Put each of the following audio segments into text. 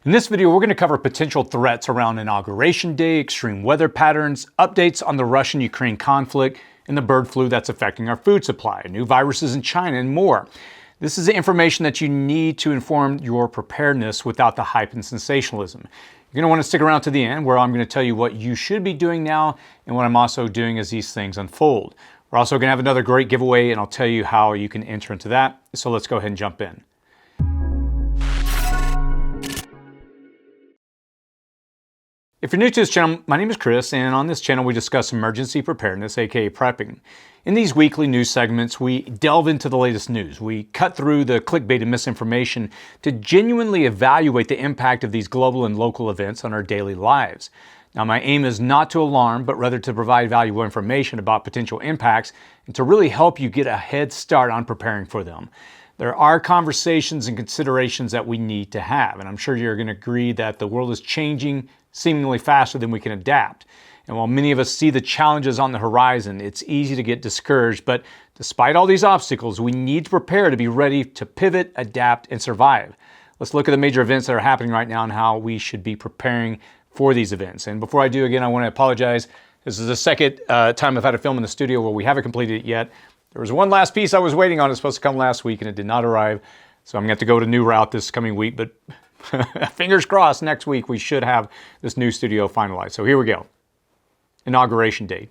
In this video, we're going to cover potential threats around Inauguration Day, extreme weather patterns, updates on the Russian-Ukraine conflict, and the bird flu that's affecting our food supply, new viruses in China, and more. This is the information that you need to inform your preparedness without the hype and sensationalism. You're going to want to stick around to the end, where I'm going to tell you what you should be doing now and what I'm also doing as these things unfold. We're also going to have another great giveaway, and I'll tell you how you can enter into that. So let's go ahead and jump in. If you're new to this channel, my name is Chris, and on this channel we discuss emergency preparedness, aka prepping. In these weekly news segments, we delve into the latest news. We cut through the clickbait and misinformation to genuinely evaluate the impact of these global and local events on our daily lives. Now, my aim is not to alarm, but rather to provide valuable information about potential impacts and to really help you get a head start on preparing for them. There are conversations and considerations that we need to have, and I'm sure you're going to agree that the world is changing seemingly faster than we can adapt. And while many of us see the challenges on the horizon, it's easy to get discouraged, but despite all these obstacles, we need to prepare to be ready to pivot, adapt, and survive. Let's look at the major events that are happening right now and how we should be preparing for these events. And before I do, again, I want to apologize. This is the second time I've had a film in the studio where we haven't completed it yet. There was one last piece I was waiting on. It was supposed to come last week and it did not arrive. So I'm going to have to go to a new route this coming week, but fingers crossed next week we should have this new studio finalized. So here we go. Inauguration Day.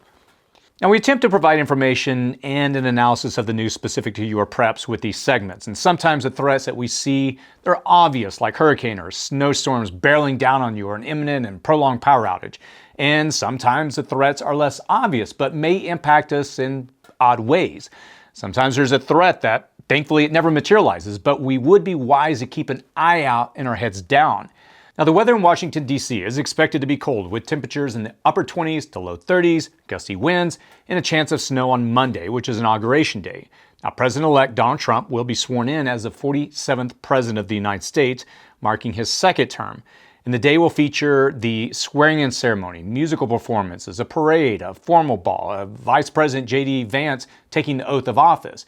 Now, we attempt to provide information and an analysis of the news specific to your preps with these segments. And sometimes the threats that we see, they're obvious, like hurricane or snowstorms barreling down on you or an imminent and prolonged power outage. And sometimes the threats are less obvious, but may impact us in odd ways. Sometimes there's a threat that thankfully it never materializes, but we would be wise to keep an eye out and our heads down. Now, the weather in Washington, D.C. is expected to be cold, with temperatures in the upper 20s to low 30s, gusty winds, and a chance of snow on Monday, which is Inauguration Day. Now, President-elect Donald Trump will be sworn in as the 47th President of the United States, marking his second term. And the day will feature the swearing-in ceremony, musical performances, a parade, a formal ball, Vice President J.D. Vance taking the oath of office.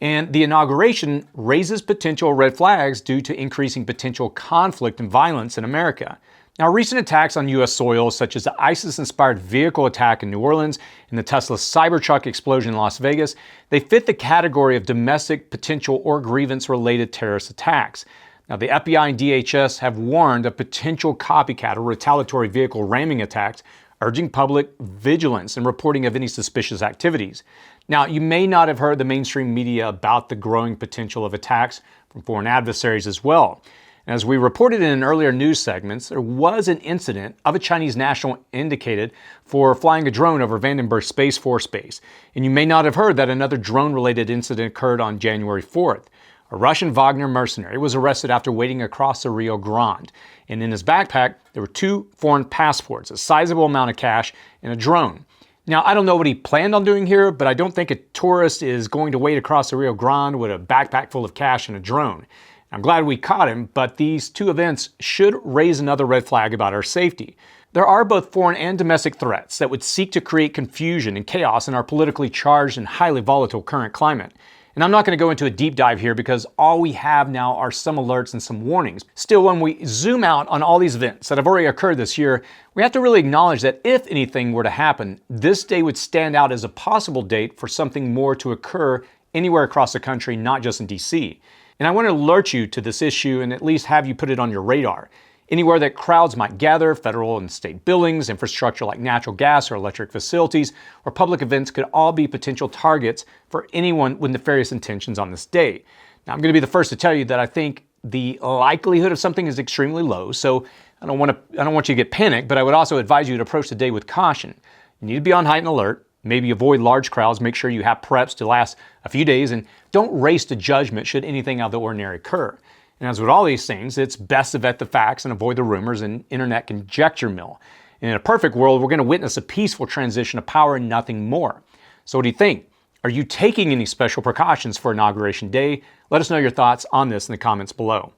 And the inauguration raises potential red flags due to increasing potential conflict and violence in America. Now, recent attacks on U.S. soil, such as the ISIS-inspired vehicle attack in New Orleans and the Tesla Cybertruck explosion in Las Vegas, they fit the category of domestic, potential, or grievance-related terrorist attacks. Now, the FBI and DHS have warned of potential copycat or retaliatory vehicle ramming attacks, urging public vigilance and reporting of any suspicious activities. Now, you may not have heard the mainstream media about the growing potential of attacks from foreign adversaries as well. And as we reported in earlier news segments, there was an incident of a Chinese national indicated for flying a drone over Vandenberg Space Force Base. And you may not have heard that another drone-related incident occurred on January 4th. A Russian Wagner mercenary was arrested after wading across the Rio Grande. And in his backpack, there were 2 foreign passports, a sizable amount of cash, and a drone. Now, I don't know what he planned on doing here, but I don't think a tourist is going to wade across the Rio Grande with a backpack full of cash and a drone. I'm glad we caught him, but these 2 events should raise another red flag about our safety. There are both foreign and domestic threats that would seek to create confusion and chaos in our politically charged and highly volatile current climate. And I'm not going to go into a deep dive here because all we have now are some alerts and some warnings. Still, when we zoom out on all these events that have already occurred this year, we have to really acknowledge that if anything were to happen, this day would stand out as a possible date for something more to occur anywhere across the country, not just in DC. And I want to alert you to this issue and at least have you put it on your radar. Anywhere that crowds might gather, federal and state buildings, infrastructure like natural gas or electric facilities, or public events could all be potential targets for anyone with nefarious intentions on this day. Now, I'm going to be the first to tell you that I think the likelihood of something is extremely low, so I don't want you to get panicked, but I would also advise you to approach the day with caution. You need to be on heightened alert, maybe avoid large crowds, make sure you have preps to last a few days, and don't race to judgment should anything out of the ordinary occur. And as with all these things, it's best to vet the facts and avoid the rumors and internet conjecture mill. And in a perfect world, we're going to witness a peaceful transition of power and nothing more. So what do you think? Are you taking any special precautions for Inauguration Day? Let us know your thoughts on this in the comments below.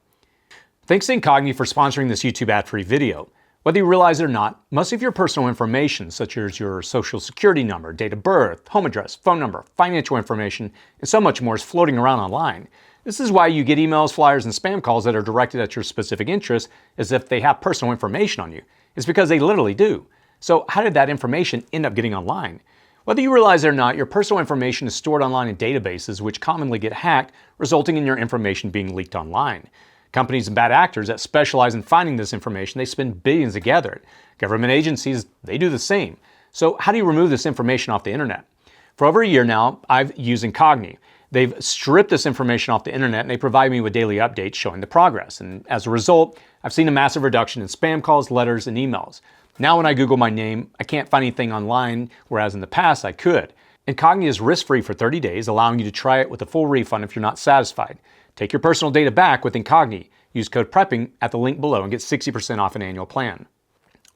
Thanks to Incogni for sponsoring this YouTube ad-free video. Whether you realize it or not, most of your personal information, such as your social security number, date of birth, home address, phone number, financial information, and so much more is floating around online. This is why you get emails, flyers, and spam calls that are directed at your specific interests as if they have personal information on you. It's because they literally do. So how did that information end up getting online? Whether you realize it or not, your personal information is stored online in databases which commonly get hacked, resulting in your information being leaked online. Companies and bad actors that specialize in finding this information, they spend billions to gather it. Government agencies, they do the same. So how do you remove this information off the internet? For over a year now, I've used Incogni. They've stripped this information off the internet and they provide me with daily updates showing the progress. And as a result, I've seen a massive reduction in spam calls, letters, and emails. Now when I Google my name, I can't find anything online, whereas in the past I could. Incogni is risk-free for 30 days, allowing you to try it with a full refund if you're not satisfied. Take your personal data back with Incogni. Use code PREPPING at the link below and get 60% off an annual plan.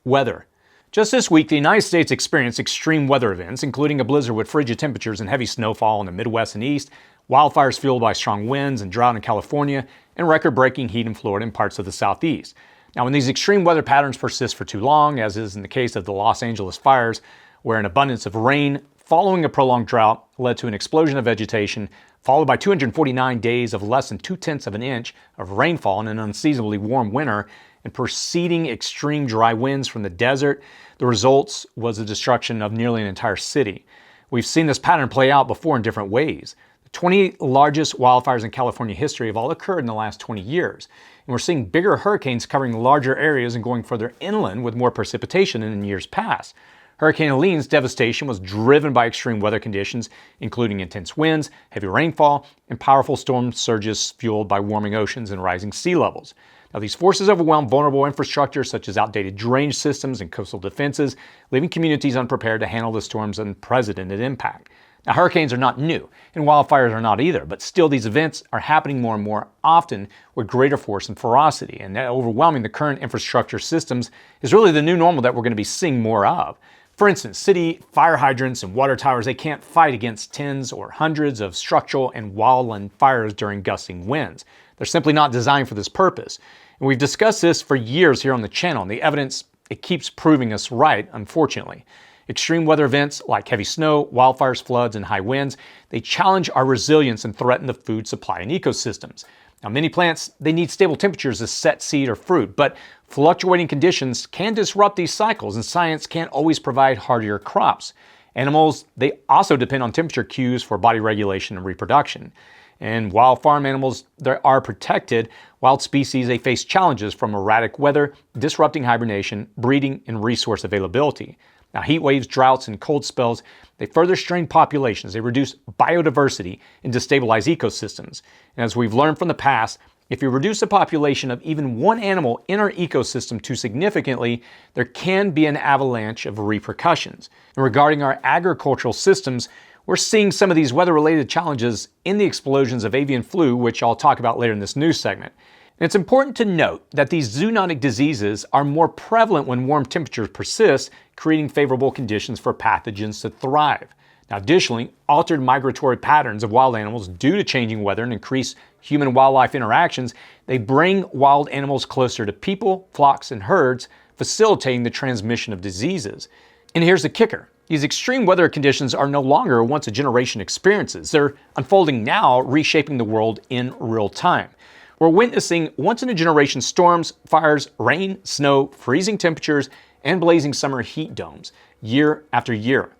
Weather. Just this week, the United States experienced extreme weather events, including a blizzard with frigid temperatures and heavy snowfall in the Midwest and East, wildfires fueled by strong winds and drought in California, and record-breaking heat in Florida and parts of the Southeast. Now, when these extreme weather patterns persist for too long, as is in the case of the Los Angeles fires, where an abundance of rain following a prolonged drought led to an explosion of vegetation, followed by 249 days of less than 0.2 of an inch of rainfall in an unseasonably warm winter, and preceding extreme dry winds from the desert, the results was the destruction of nearly an entire city. We've seen this pattern play out before in different ways. The 20 largest wildfires in California history have all occurred in the last 20 years. And we're seeing bigger hurricanes covering larger areas and going further inland with more precipitation than in years past. Hurricane Helene's devastation was driven by extreme weather conditions, including intense winds, heavy rainfall, and powerful storm surges fueled by warming oceans and rising sea levels. Now, these forces overwhelmed vulnerable infrastructure such as outdated drainage systems and coastal defenses, leaving communities unprepared to handle the storm's unprecedented impact. Now, hurricanes are not new, and wildfires are not either, but still these events are happening more and more often with greater force and ferocity, and that overwhelming the current infrastructure systems is really the new normal that we're going to be seeing more of. For instance, city fire hydrants and water towers, they can't fight against tens or hundreds of structural and wildland fires during gusting winds. They're simply not designed for this purpose. And we've discussed this for years here on the channel, and the evidence, it keeps proving us right, unfortunately. Extreme weather events like heavy snow, wildfires, floods, and high winds, they challenge our resilience and threaten the food supply and ecosystems. Now, many plants, they need stable temperatures to set seed or fruit, but fluctuating conditions can disrupt these cycles, and science can't always provide hardier crops. Animals, they also depend on temperature cues for body regulation and reproduction. And while farm animals they are protected, wild species they face challenges from erratic weather, disrupting hibernation, breeding, and resource availability. Now, heat waves, droughts, and cold spells, they further strain populations, they reduce biodiversity, and destabilize ecosystems. And as we've learned from the past, if you reduce the population of even one animal in our ecosystem too significantly, there can be an avalanche of repercussions. And regarding our agricultural systems, we're seeing some of these weather-related challenges in the explosions of avian flu, which I'll talk about later in this news segment. And it's important to note that these zoonotic diseases are more prevalent when warm temperatures persist, creating favorable conditions for pathogens to thrive. Now, additionally, altered migratory patterns of wild animals due to changing weather and increased human-wildlife interactions, they bring wild animals closer to people, flocks, and herds, facilitating the transmission of diseases. And here's the kicker. These extreme weather conditions are no longer once-a-generation experiences. They're unfolding now, reshaping the world in real time. We're witnessing once-in-a-generation storms, fires, rain, snow, freezing temperatures, and blazing summer heat domes, year after year.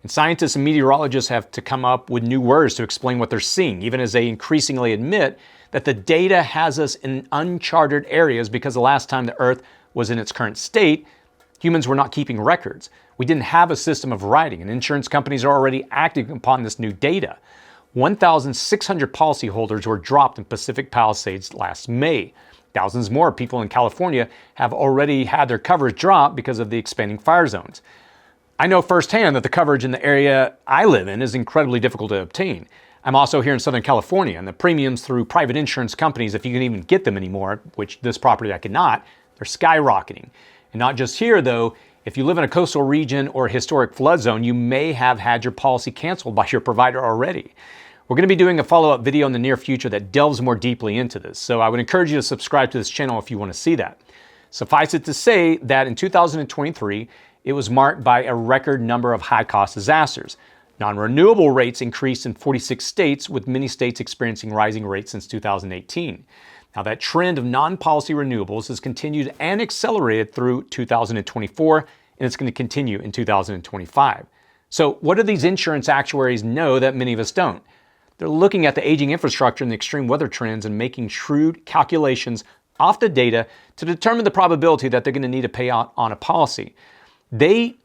And scientists and meteorologists have to come up with new words to explain what they're seeing, even as they increasingly admit that the data has us in uncharted areas because the last time the Earth was in its current state, humans were not keeping records. We didn't have a system of writing, and insurance companies are already acting upon this new data. 1,600 policyholders were dropped in Pacific Palisades last May. Thousands more people in California have already had their coverage dropped because of the expanding fire zones. I know firsthand that the coverage in the area I live in is incredibly difficult to obtain. I'm also here in Southern California, and the premiums through private insurance companies, if you can even get them anymore, which this property I cannot, they're skyrocketing. And not just here, though. If you live in a coastal region or a historic flood zone, you may have had your policy canceled by your provider already. We're going to be doing a follow-up video in the near future that delves more deeply into this, so I would encourage you to subscribe to this channel if you want to see that. Suffice it to say that in 2023, it was marked by a record number of high-cost disasters. Non-renewable rates increased in 46 states, with many states experiencing rising rates since 2018. Now, that trend of non-policy renewables has continued and accelerated through 2024, and it's going to continue in 2025. So what do these insurance actuaries know that many of us don't? They're looking at the aging infrastructure and the extreme weather trends and making shrewd calculations off the data to determine the probability that they're going to need a payout on a policy. They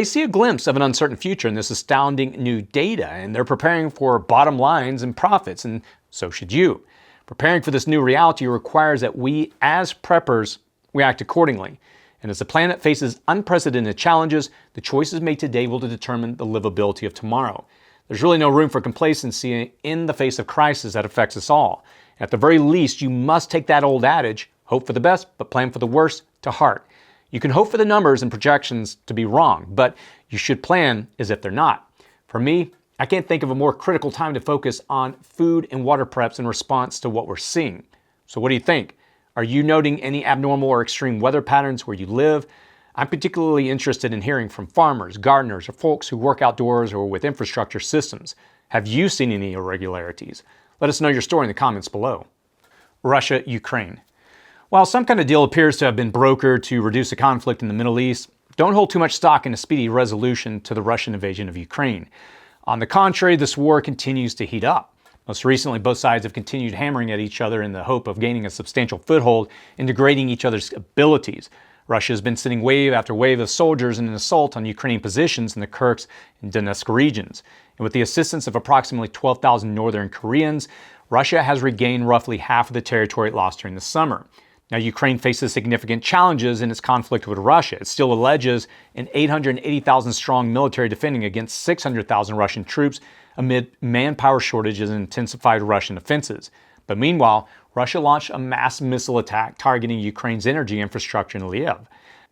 see a glimpse of an uncertain future in this astounding new data, and they're preparing for bottom lines and profits, and so should you. Preparing for this new reality requires that we, as preppers, we act accordingly. And as the planet faces unprecedented challenges, the choices made today will determine the livability of tomorrow. There's really no room for complacency in the face of crisis that affects us all. At the very least, you must take that old adage, hope for the best, but plan for the worst, to heart. You can hope for the numbers and projections to be wrong, but you should plan as if they're not. For me, I can't think of a more critical time to focus on food and water preps in response to what we're seeing. So what do you think? Are you noting any abnormal or extreme weather patterns where you live? I'm particularly interested in hearing from farmers, gardeners, or folks who work outdoors or with infrastructure systems. Have you seen any irregularities? Let us know your story in the comments below. Russia, Ukraine. While some kind of deal appears to have been brokered to reduce the conflict in the Middle East, don't hold too much stock in a speedy resolution to the Russian invasion of Ukraine. On the contrary, this war continues to heat up. Most recently, both sides have continued hammering at each other in the hope of gaining a substantial foothold and degrading each other's abilities. Russia has been sending wave after wave of soldiers in an assault on Ukrainian positions in the Kursk and Donetsk regions. And with the assistance of approximately 12,000 Northern Koreans, Russia has regained roughly half of the territory it lost during the summer. Now, Ukraine faces significant challenges in its conflict with Russia. It still alleges an 880,000 strong military defending against 600,000 Russian troops amid manpower shortages and intensified Russian offenses. But meanwhile, Russia launched a mass missile attack targeting Ukraine's energy infrastructure in Lviv.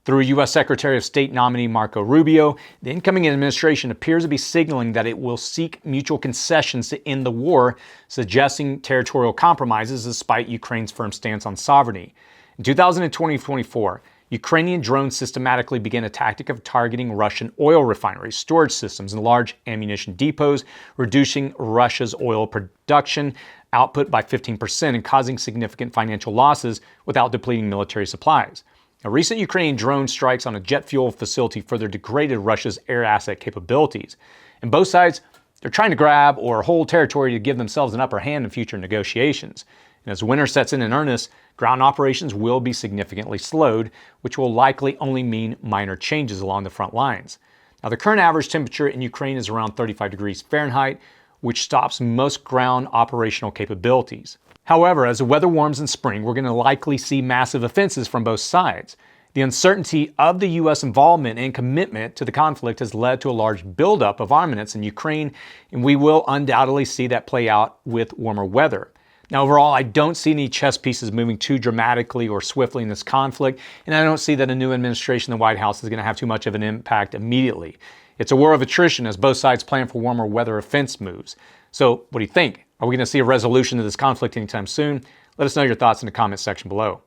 Through U.S. Secretary of State nominee Marco Rubio, the incoming administration appears to be signaling that it will seek mutual concessions to end the war, suggesting territorial compromises despite Ukraine's firm stance on sovereignty. In 2024, Ukrainian drones systematically began a tactic of targeting Russian oil refineries, storage systems, and large ammunition depots, reducing Russia's oil production output by 15% and causing significant financial losses without depleting military supplies. Now, recent Ukrainian drone strikes on a jet fuel facility further degraded Russia's air asset capabilities. And both sides, they're trying to grab or hold territory to give themselves an upper hand in future negotiations. And as winter sets in earnest, ground operations will be significantly slowed, which will likely only mean minor changes along the front lines. Now, the current average temperature in Ukraine is around 35 degrees Fahrenheit, which stops most ground operational capabilities. However, as the weather warms in spring, we're going to likely see massive offenses from both sides. The uncertainty of the U.S. involvement and commitment to the conflict has led to a large buildup of armaments in Ukraine, and we will undoubtedly see that play out with warmer weather. Now, overall, I don't see any chess pieces moving too dramatically or swiftly in this conflict, and I don't see that a new administration in the White House is going to have too much of an impact immediately. It's a war of attrition as both sides plan for warmer weather offense moves. So, what do you think? Are we going to see a resolution to this conflict anytime soon? Let us know your thoughts in the comments section below.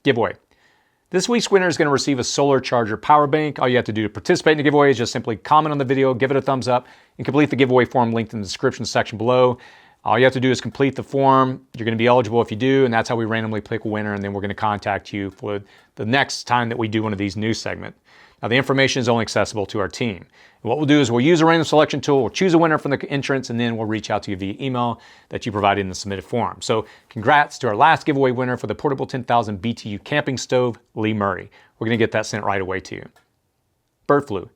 Giveaway. This week's winner is going to receive a solar charger power bank. All you have to do to participate in the giveaway is just simply comment on the video, give it a thumbs up, and complete the giveaway form linked in the description section below. All you have to do is complete the form. You're going to be eligible if you do, and that's how we randomly pick a winner, and then we're going to contact you for the next time that we do one of these news segments. Now, the information is only accessible to our team. And what we'll do is we'll use a random selection tool, we'll choose a winner from the entrance, and then we'll reach out to you via email that you provided in the submitted form. So congrats to our last giveaway winner for the portable 10,000 BTU camping stove, Lee Murray. We're going to get that sent right away to you. Bird flu.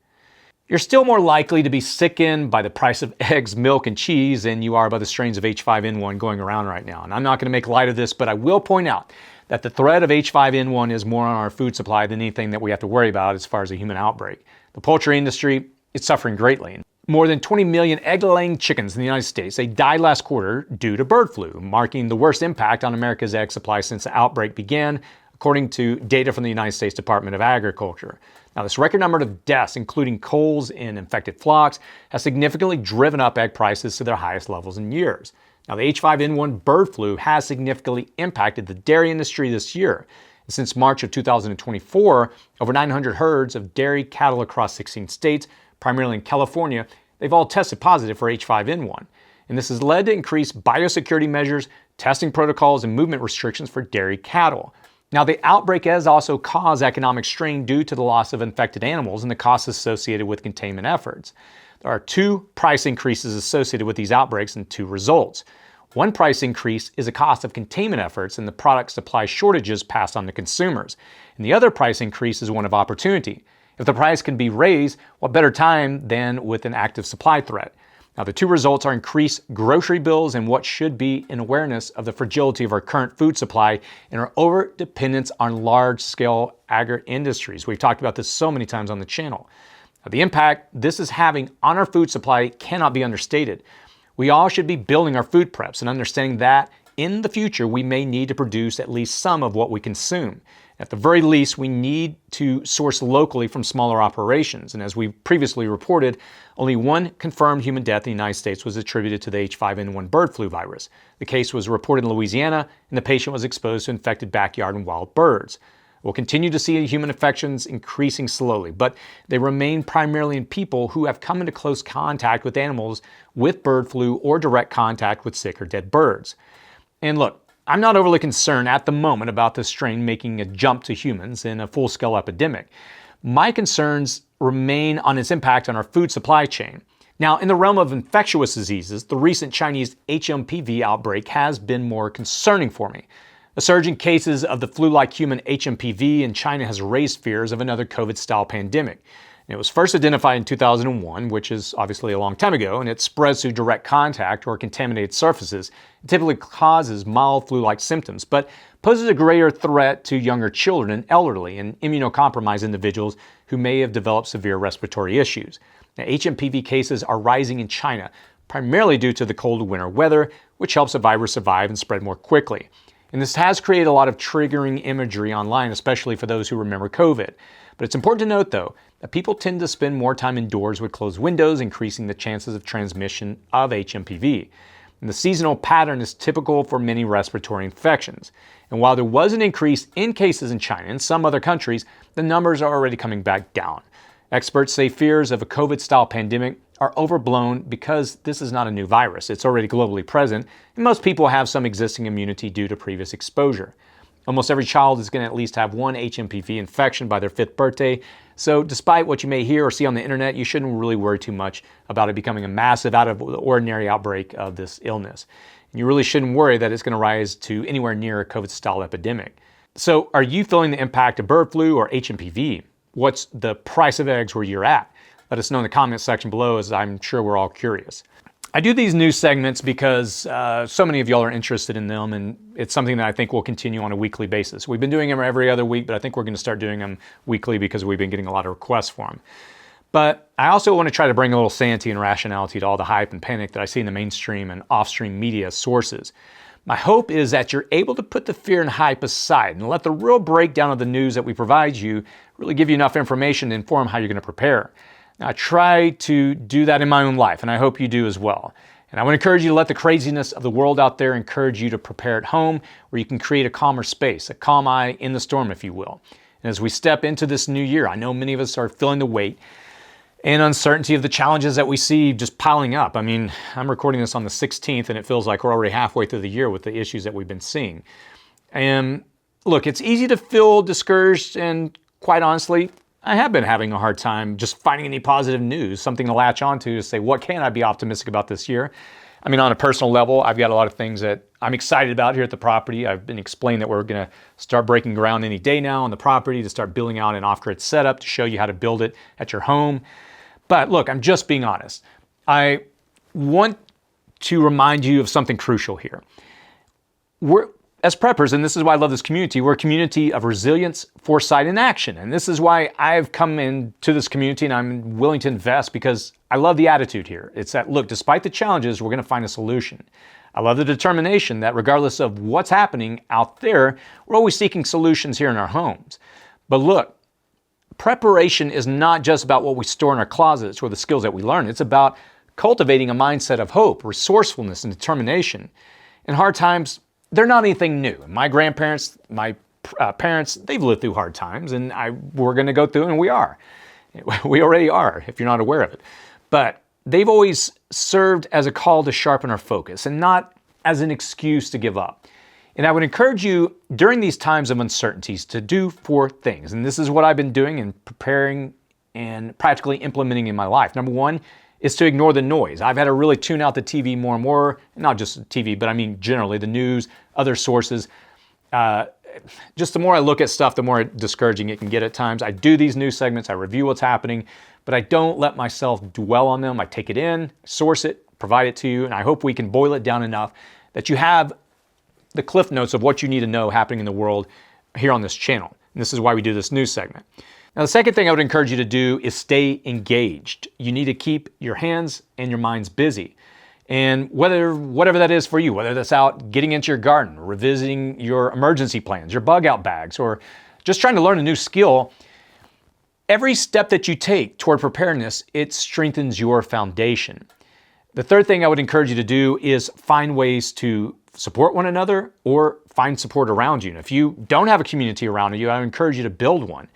You're still more likely to be sickened by the price of eggs, milk, and cheese than you are by the strains of H5N1 going around right now. And I'm not going to make light of this, but I will point out that the threat of H5N1 is more on our food supply than anything that we have to worry about as far as a human outbreak. The poultry industry is suffering greatly. More than 20 million egg-laying chickens in the United States, they died last quarter due to bird flu, marking the worst impact on America's egg supply since the outbreak began, according to data from the United States Department of Agriculture. Now, this record number of deaths, including culls in infected flocks, has significantly driven up egg prices to their highest levels in years. Now, the H5N1 bird flu has significantly impacted the dairy industry this year. Since March of 2024, over 900 herds of dairy cattle across 16 states, primarily in California, they've all tested positive for H5N1. And this has led to increased biosecurity measures, testing protocols, and movement restrictions for dairy cattle. Now, the outbreak has also caused economic strain due to the loss of infected animals and the costs associated with containment efforts. There are 2 price increases associated with these outbreaks and 2 results. One price increase is a cost of containment efforts and the product supply shortages passed on to consumers. And the other price increase is one of opportunity. If the price can be raised, what better time than with an active supply threat? Now, the 2 results are increased grocery bills and what should be an awareness of the fragility of our current food supply and our over-dependence on large-scale agri-industries. We've talked about this so many times on the channel. Now, the impact this is having on our food supply cannot be understated. We all should be building our food preps and understanding that in the future we may need to produce at least some of what we consume. At the very least, we need to source locally from smaller operations. And as we previously reported, only 1 confirmed human death in the United States was attributed to the H5N1 bird flu virus. The case was reported in Louisiana, and the patient was exposed to infected backyard and wild birds. We'll continue to see human infections increasing slowly, but they remain primarily in people who have come into close contact with animals with bird flu or direct contact with sick or dead birds. And look, I'm not overly concerned at the moment about this strain making a jump to humans in a full-scale epidemic. My concerns remain on its impact on our food supply chain. Now, in the realm of infectious diseases, the recent Chinese HMPV outbreak has been more concerning for me. A surge in cases of the flu-like human HMPV in China has raised fears of another COVID-style pandemic. It was first identified in 2001, which is obviously a long time ago, and it spreads through direct contact or contaminated surfaces. It typically causes mild flu-like symptoms, but poses a greater threat to younger children and elderly and immunocompromised individuals who may have developed severe respiratory issues. Now, HMPV cases are rising in China, primarily due to the cold winter weather, which helps the virus survive and spread more quickly. And this has created a lot of triggering imagery online, especially for those who remember COVID. But it's important to note, though, that people tend to spend more time indoors with closed windows, increasing the chances of transmission of HMPV. And the seasonal pattern is typical for many respiratory infections. And while there was an increase in cases in China and some other countries, the numbers are already coming back down. Experts say fears of a COVID-style pandemic are overblown because this is not a new virus. It's already globally present, and most people have some existing immunity due to previous exposure. Almost every child is going to at least have 1 HMPV infection by their 5th birthday, so despite what you may hear or see on the internet, you shouldn't really worry too much about it becoming a massive out-of-the-ordinary outbreak of this illness. And you really shouldn't worry that it's going to rise to anywhere near a COVID-style epidemic. So are you feeling the impact of bird flu or HMPV? What's the price of eggs where you're at? Let us know in the comments section below, as I'm sure we're all curious. I do these news segments because so many of y'all are interested in them, and it's something that I think will continue on a weekly basis. We've been doing them every other week, but I think we're going to start doing them weekly because we've been getting a lot of requests for them. But I also want to try to bring a little sanity and rationality to all the hype and panic that I see in the mainstream and off-stream media sources. My hope is that you're able to put the fear and hype aside and let the real breakdown of the news that we provide you really give you enough information to inform how you're going to prepare. Now, I try to do that in my own life, and I hope you do as well. And I want to encourage you to let the craziness of the world out there encourage you to prepare at home, where you can create a calmer space, a calm eye in the storm, if you will. And as we step into this new year, I know many of us are feeling the weight and uncertainty of the challenges that we see just piling up. I mean, I'm recording this on the 16th, and it feels like we're already halfway through the year with the issues that we've been seeing. And look, it's easy to feel discouraged, and quite honestly, I have been having a hard time just finding any positive news, something to latch onto to say, what can I be optimistic about this year? I mean, on a personal level, I've got a lot of things that I'm excited about here at the property. I've been explaining that we're going to start breaking ground any day now on the property to start building out an off-grid setup to show you how to build it at your home. But look, I'm just being honest. I want to remind you of something crucial here. As preppers, and this is why I love this community, we're a community of resilience, foresight, and action. And this is why I've come into this community and I'm willing to invest, because I love the attitude here. It's that, look, despite the challenges, we're going to find a solution. I love the determination that regardless of what's happening out there, we're always seeking solutions here in our homes. But look, preparation is not just about what we store in our closets or the skills that we learn. It's about cultivating a mindset of hope, resourcefulness, and determination. In hard times, they're not anything new. My grandparents, my parents, they've lived through hard times, and we're going to go through, and we are. We already are, if you're not aware of it. But they've always served as a call to sharpen our focus and not as an excuse to give up. And I would encourage you during these times of uncertainties to do 4 things. And this is what I've been doing and preparing and practically implementing in my life. Number 1 is to ignore the noise. I've had to really tune out the TV more and more, not just TV, but I mean generally the news, other sources. Just the more I look at stuff, the more discouraging it can get at times. I do these news segments, I review what's happening, but I don't let myself dwell on them. I take it in, source it, provide it to you, and I hope we can boil it down enough that you have the cliff notes of what you need to know happening in the world here on this channel. And this is why we do this news segment. Now, the second thing I would encourage you to do is stay engaged. You need to keep your hands and your minds busy. And whatever that is for you, whether that's out getting into your garden, revisiting your emergency plans, your bug out bags, or just trying to learn a new skill, every step that you take toward preparedness, it strengthens your foundation. The third thing I would encourage you to do is find ways to support one another or find support around you. And if you don't have a community around you, I would encourage you to build one.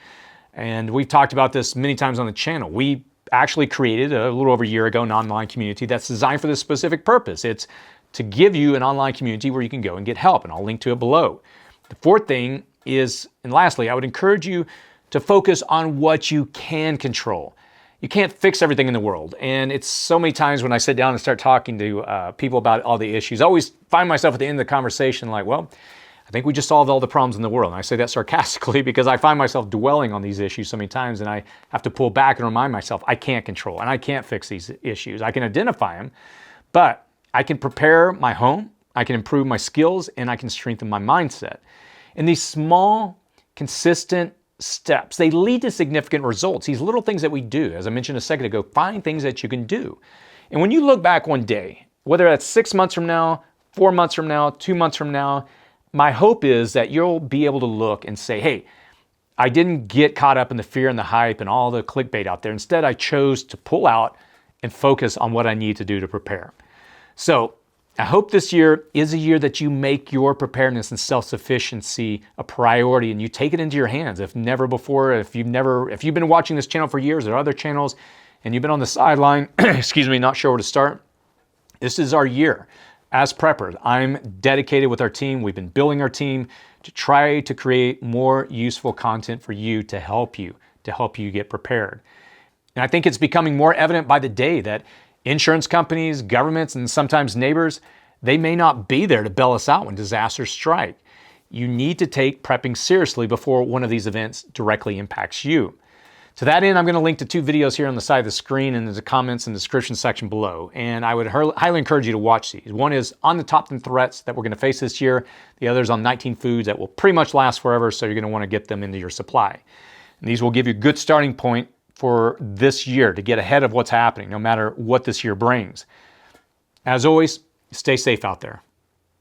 And we've talked about this many times on the channel. We actually created a little over a year ago an online community that's designed for this specific purpose. It's to give you an online community where you can go and get help, and I'll link to it below. The fourth thing is, and lastly, I would encourage you to focus on what you can control. You can't fix everything in the world, and it's so many times when I sit down and start talking to people about all the issues, I always find myself at the end of the conversation like, well, I think we just solved all the problems in the world. And I say that sarcastically because I find myself dwelling on these issues so many times, and I have to pull back and remind myself I can't control and I can't fix these issues. I can identify them, but I can prepare my home, I can improve my skills, and I can strengthen my mindset. And these small, consistent steps, they lead to significant results. These little things that we do, as I mentioned a second ago, find things that you can do. And when you look back one day, whether that's 6 months from now, 4 months from now, 2 months from now, my hope is that you'll be able to look and say, hey, I didn't get caught up in the fear and the hype and all the clickbait out there. Instead, I chose to pull out and focus on what I need to do to prepare. So I hope this year is a year that you make your preparedness and self-sufficiency a priority and you take it into your hands. If never before, if you've been watching this channel for years or other channels and you've been on the sideline, excuse me, not sure where to start, this is our year. As preppers, I'm dedicated with our team. We've been building our team to try to create more useful content for you to help you get prepared. And I think it's becoming more evident by the day that insurance companies, governments, and sometimes neighbors, they may not be there to bail us out when disasters strike. You need to take prepping seriously before one of these events directly impacts you. To that end, I'm going to link to 2 videos here on the side of the screen and in the comments and description section below. And I would highly encourage you to watch these. One is on the top 10 threats that we're going to face this year. The other is on 19 foods that will pretty much last forever, so you're going to want to get them into your supply. And these will give you a good starting point for this year to get ahead of what's happening, no matter what this year brings. As always, stay safe out there.